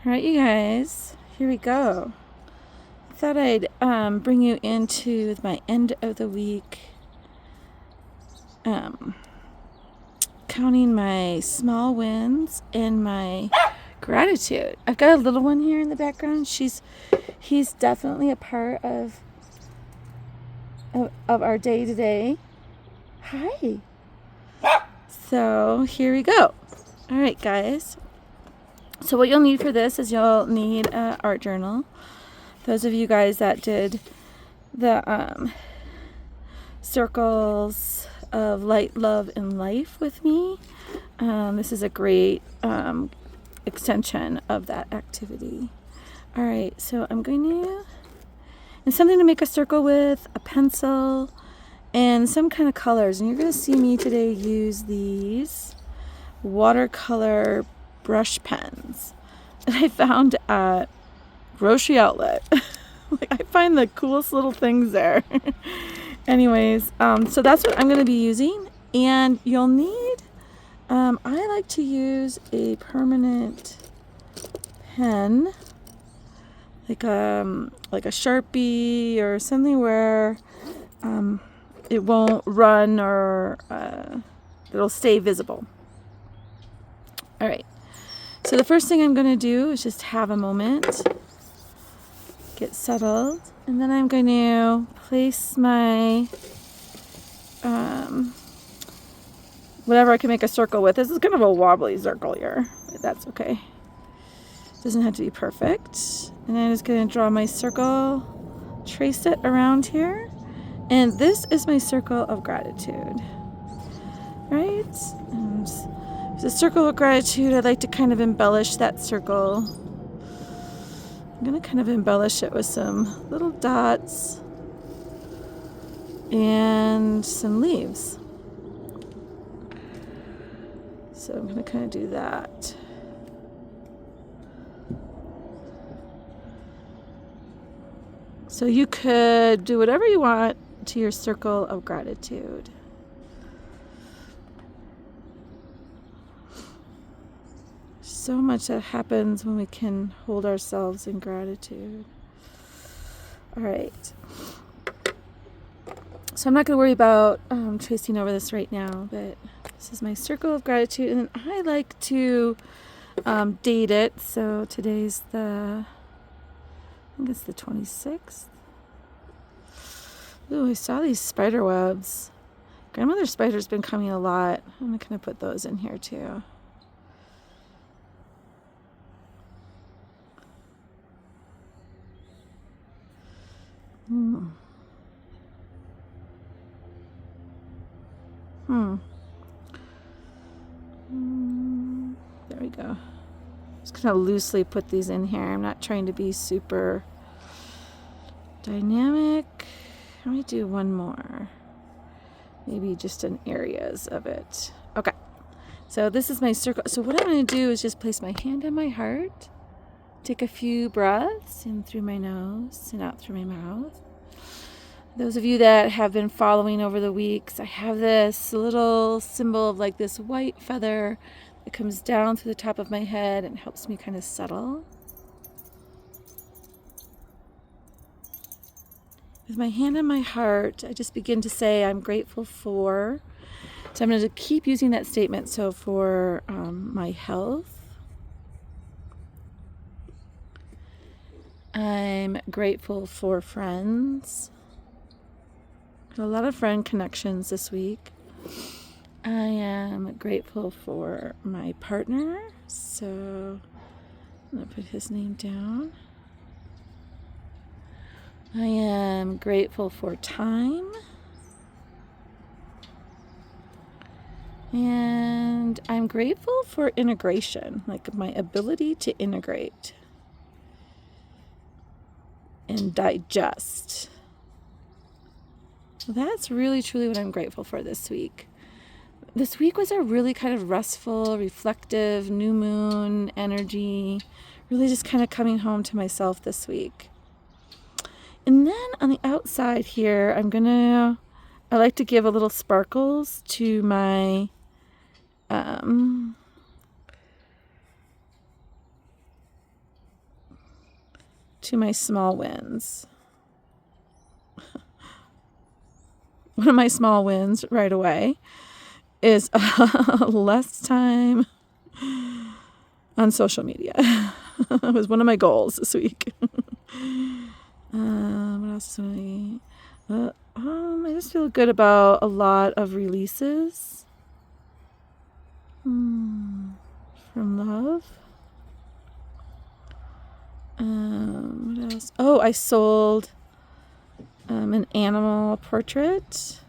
All right, you guys, here we go. I thought I'd bring you into my end of the week, counting my small wins and my gratitude. I've got a little one here in the background. He's definitely a part of our day to day. Hi. So here we go. All right, guys. So what you'll need for this is you'll need an art journal. Those of you guys that did the circles of light, love, and life with me, this is a great extension of that activity. All right, so I'm going to, and something to make a circle with, a pencil, and some kind of colors. And you're going to see me today use these watercolor brush pens that I found at Grocery Outlet. Like, I find the coolest little things there. Anyways, so that's what I'm going to be using. And you'll need, I like to use a permanent pen, like a Sharpie or something where it won't run or it'll stay visible. All right. So the first thing I'm going to do is just have a moment, get settled, and then I'm going to place my whatever I can make a circle with. This is kind of a wobbly circle here, but that's okay. Doesn't have to be perfect. And I'm just going to draw my circle, trace it around here, and this is my circle of gratitude. Right? And the circle of gratitude, I'd like to kind of embellish that circle. I'm going to kind of embellish it with some little dots and some leaves. So I'm going to kind of do that. So you could do whatever you want to your circle of gratitude. So much that happens when we can hold ourselves in gratitude. All right. So I'm not going to worry about tracing over this right now, but this is my circle of gratitude. And then I like to date it. So today's I think it's the 26th. Ooh, I saw these spider webs. Grandmother spider's been coming a lot. I'm going to kind of put those in here too. There we go. Just kind of loosely put these in here. I'm not trying to be super dynamic. Let me do one more. Maybe just in areas of it. Okay. So this is my circle. So what I'm going to do is just place my hand on my heart. Take a few breaths in through my nose and out through my mouth. Those of you that have been following over the weeks, I have this little symbol of like this white feather that comes down through the top of my head and helps me kind of settle. With my hand on my heart, I just begin to say I'm grateful for. So I'm going to keep using that statement. So for my health, I'm grateful for friends. A lot of friend connections this week. I am grateful for my partner. So I'm going to put his name down. I am grateful for time. And I'm grateful for integration, like my ability to integrate and digest. So that's really, truly what I'm grateful for this week. This week was a really kind of restful, reflective, new moon energy. Really just kind of coming home to myself this week. And then on the outside here, I like to give a little sparkles to my to my small wins. One of my small wins right away is less time on social media. It was one of my goals this week. What else is I just feel good about a lot of releases from love. What else? Oh, I sold an animal portrait.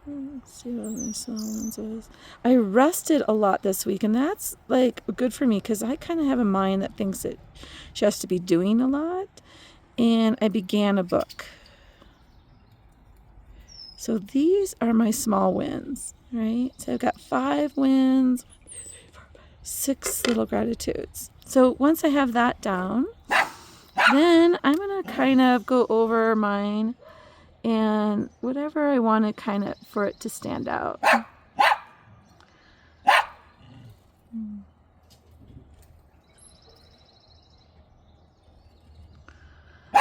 Let's see what my small ones is. I rested a lot this week, and that's like good for me because I kind of have a mind that thinks that she has to be doing a lot. And I began a book. So these are my small wins, right? So I've got 5 wins, 6 little gratitudes. So once I have that down, then I'm going to kind of go over mine and whatever I want to kind of for it to stand out.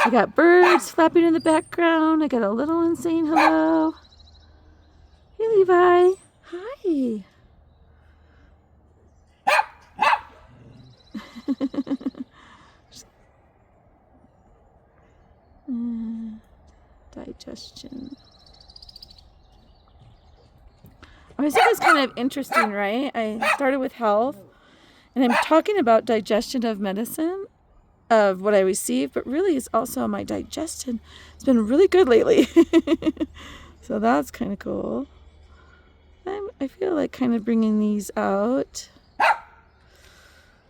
I got birds flapping in the background. I got a little one saying hello. Hey, Levi. Hi. Digestion. I think it's kind of interesting, right? I started with health, and I'm talking about digestion of medicine, of what I receive, but really it's also my digestion. It's been really good lately. So that's kind of cool. I feel like kind of bringing these out.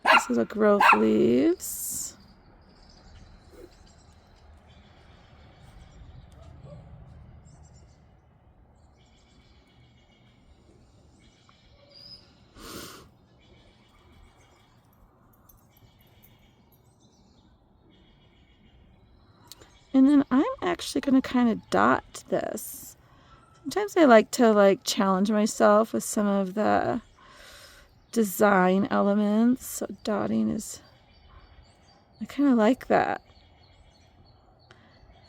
This is a growth leaves. And then I'm actually going to kind of dot this. Sometimes I like to challenge myself with some of the design elements. So dotting is, I kind of like that.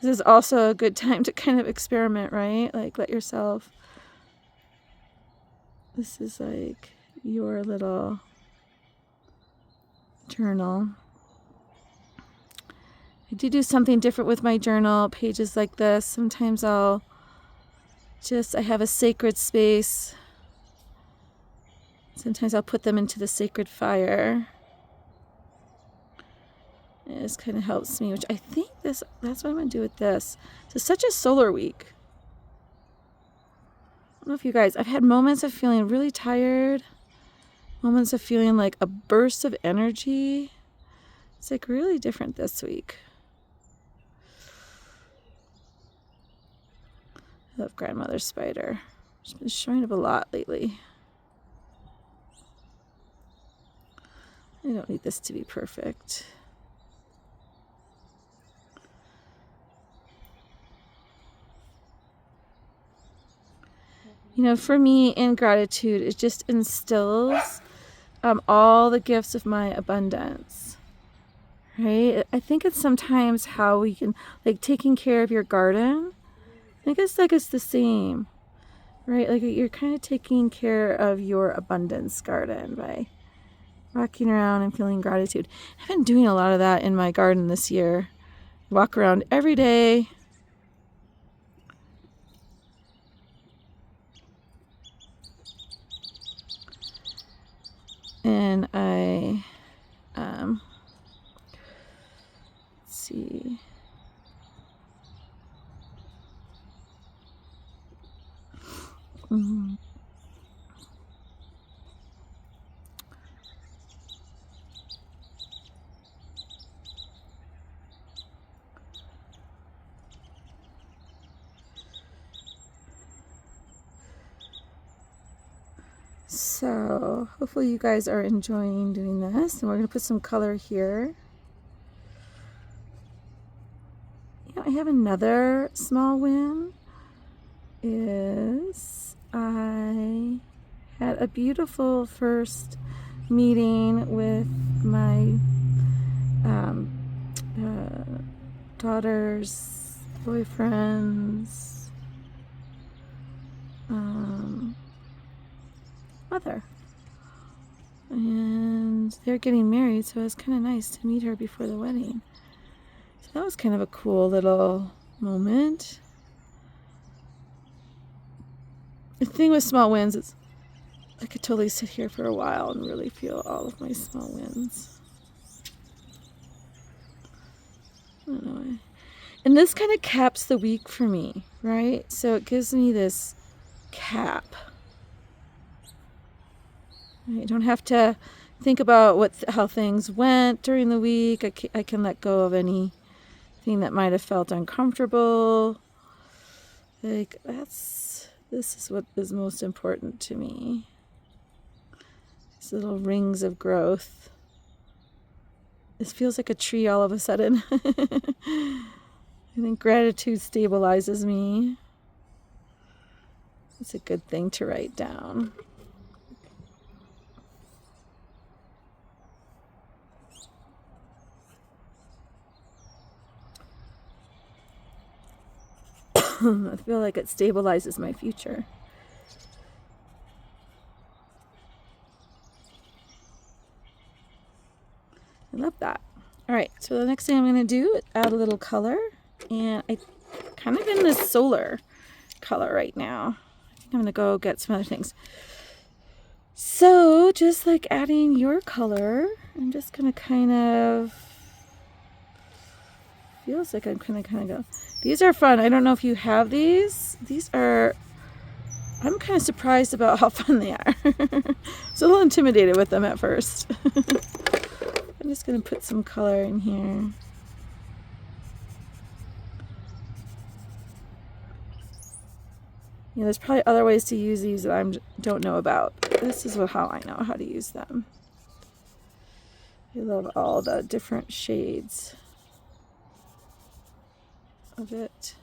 This is also a good time to kind of experiment, right? Like let yourself, this is like your little journal. I do something different with my journal, pages like this. Sometimes I have a sacred space. Sometimes I'll put them into the sacred fire. It just kind of helps me, which I think that's what I'm going to do with this. So it's such a solar week. I don't know if you guys, I've had moments of feeling really tired, moments of feeling like a burst of energy. It's like really different this week. I love grandmother spider. She's been showing up a lot lately. I don't need this to be perfect. You know, for me, in gratitude, it just instills all the gifts of my abundance, right? I think it's sometimes how we can, like taking care of your garden. I think it's the same, right? Like you're kind of taking care of your abundance garden by walking around and feeling gratitude. I've been doing a lot of that in my garden this year. Walk around every day. And let's see. So hopefully you guys are enjoying doing this, and we're going to put some color here. Yeah, I have another small win. I had a beautiful first meeting with my daughter's boyfriend's mother. And they're getting married, so it was kind of nice to meet her before the wedding. So that was kind of a cool little moment. The thing with small wins is I could totally sit here for a while and really feel all of my small wins. I don't know. And this kind of caps the week for me, right? So it gives me this cap. I don't have to think about how things went during the week. I can let go of anything that might have felt uncomfortable. Like, this is what is most important to me. These little rings of growth. This feels like a tree all of a sudden. I think gratitude stabilizes me. It's a good thing to write down. I feel like it stabilizes my future. I love that. All right, so the next thing I'm going to do is add a little color. And I'm kind of in this solar color right now. I think I'm going to go get some other things. So just like adding your color, I'm just going to kind of, feels like I'm going to kind of go. These are fun. I don't know if you have these. These are, I'm kind of surprised about how fun they are. I was a little intimidated with them at first. I'm just going to put some color in here. Yeah, there's probably other ways to use these that I don't know about. This is how I know how to use them. I love all the different shades of it.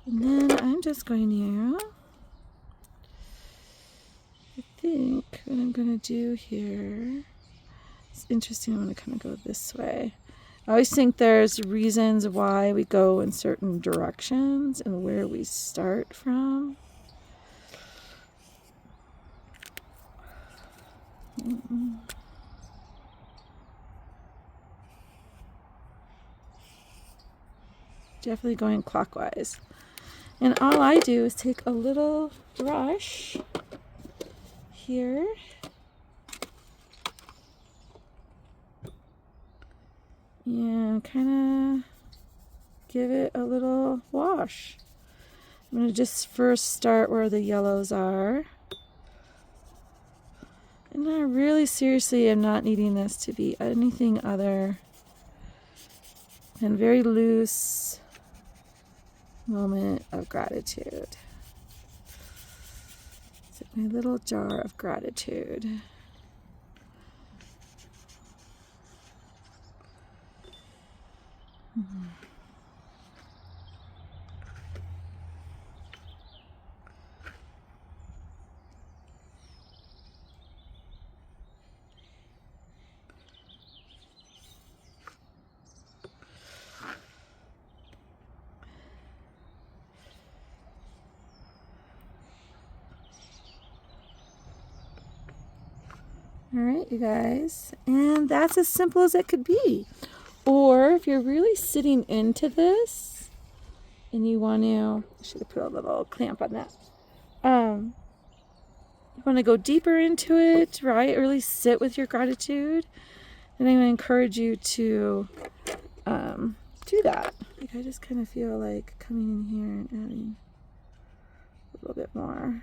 And then I'm just going to, I think what I'm going to do here, it's interesting, I'm going to kind of go this way. I always think there's reasons why we go in certain directions and where we start from. Definitely going clockwise. And all I do is take a little brush here. And kind of give it a little wash. I'm going to just first start where the yellows are. And I really seriously am not needing this to be anything other than very loose moment of gratitude. It's like my little jar of gratitude. All right, you guys, and that's as simple as it could be. Or if you're really sitting into this and you want to, I should have put a little clamp on that. You want to go deeper into it, right? Or really sit with your gratitude. And I'm going to encourage you to do that. Like, I just kind of feel like coming in here and adding a little bit more.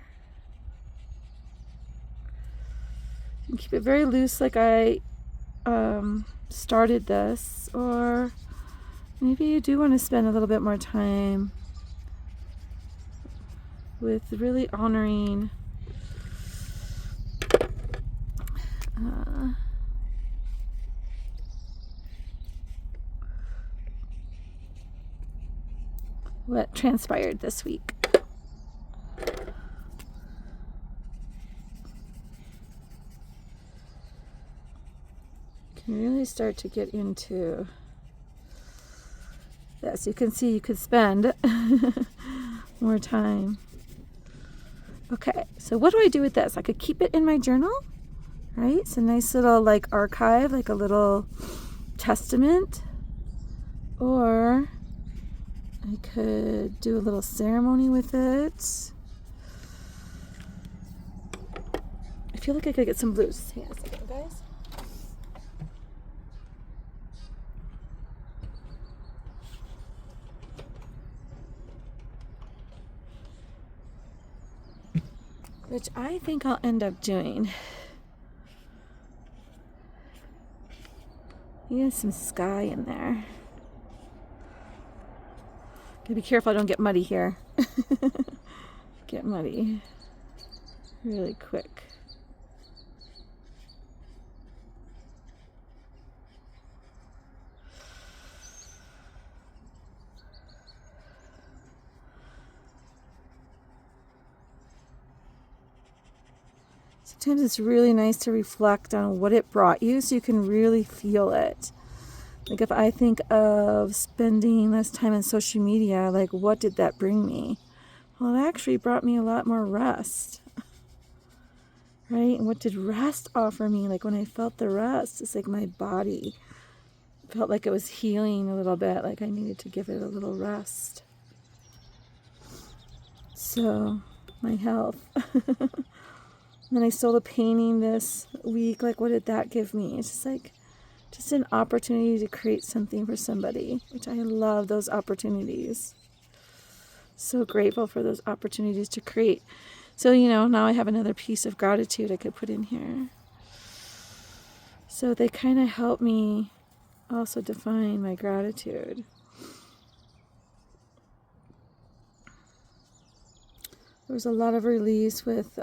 You can keep it very loose like I started this, or maybe you do want to spend a little bit more time with really honoring what transpired this week. really start to get into this. You can see you could spend more time. Okay, so what do I do with this? I could keep it in my journal, right? It's a nice little like archive, like a little testament. Or I could do a little ceremony with it. I feel like I could get some blues. Hang on a second, guys. Which I think I'll end up doing. Need some sky in there. Gotta be careful I don't get muddy here. Get muddy really quick. Sometimes it's really nice to reflect on what it brought you so you can really feel it. Like if I think of spending less time on social media, like what did that bring me? Well, it actually brought me a lot more rest. Right? And what did rest offer me? Like when I felt the rest, it's like my body felt like it was healing a little bit, like I needed to give it a little rest. So, my health. And then I sold a painting this week. Like, what did that give me? It's just an opportunity to create something for somebody, which I love those opportunities. So grateful for those opportunities to create. So, now I have another piece of gratitude I could put in here. So they kind of help me also define my gratitude. There was a lot of release with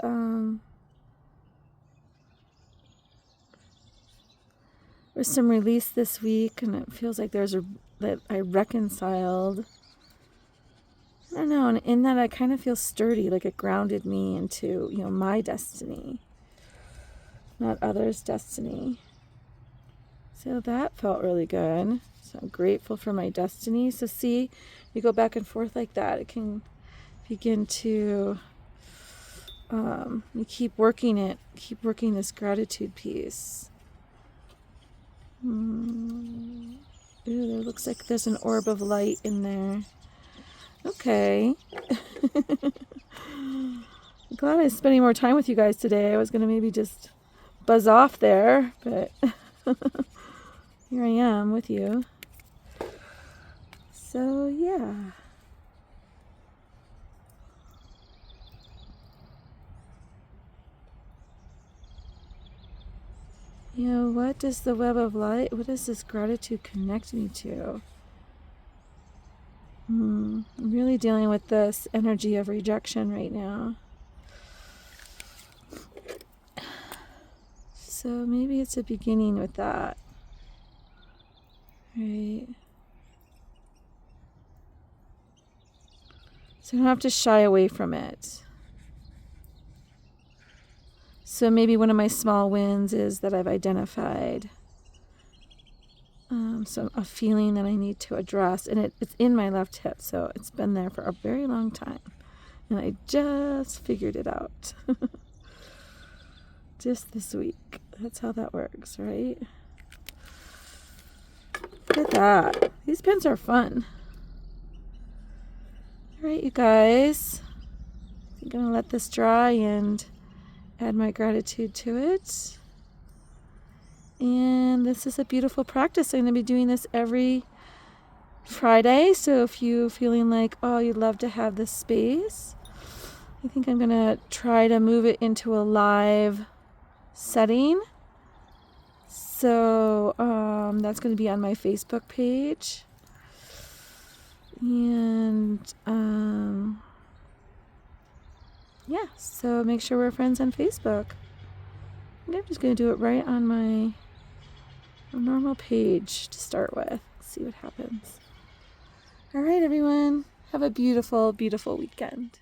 there's some release this week, and it feels like that I reconciled. I don't know, and in that I kind of feel sturdy, like it grounded me into, my destiny, not others' destiny. So that felt really good. So I'm grateful for my destiny. So see, you go back and forth like that. It can begin to, you keep working this gratitude piece. Ooh, there looks like there's an orb of light in there. Okay. I'm glad I'm spending more time with you guys today. I was going to maybe just buzz off there, but here I am with you. So, yeah. What does the web of light, what does this gratitude connect me to? I'm really dealing with this energy of rejection right now. So maybe it's a beginning with that. Right? So I don't have to shy away from it. So maybe one of my small wins is that I've identified a feeling that I need to address. And it's in my left hip, so it's been there for a very long time. And I just figured it out. Just this week. That's how that works, right? Look at that. These pens are fun. All right, you guys. I'm going to let this dry and add my gratitude to it. And this is a beautiful practice. I'm going to be doing this every Friday. So if you're feeling like, oh, you'd love to have this space, I think I'm going to try to move it into a live setting. So that's going to be on my Facebook page. And yeah, so make sure we're friends on Facebook. I'm just going to do it right on my normal page to start with. See what happens. All right, everyone. Have a beautiful, beautiful weekend.